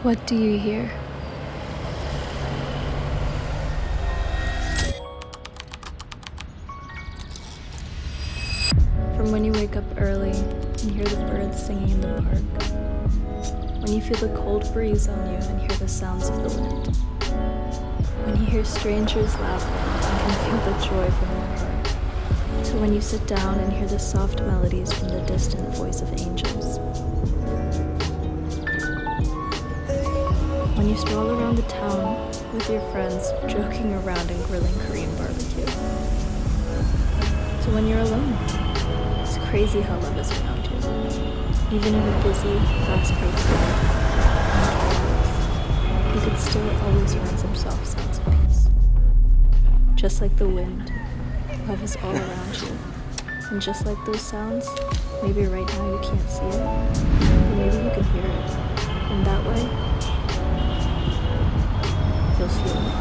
What do you hear? From when you wake up early and hear the birds singing in the park. When you feel the cold breeze on you and hear the sounds of the wind. When you hear strangers laughing and can feel the joy from their heart. To when you sit down and hear the soft melodies from the distant voice of angels. When you stroll around the town with your friends, joking around and grilling Korean barbecue. To when you're alone. It's crazy how love is around you. Even in a busy, fast-paced world, you could still always find some soft sounds of peace. Just like the wind, love is all around you. And just like those sounds, maybe right now you can't see it, but maybe you can hear it. And that way, you'll feel it.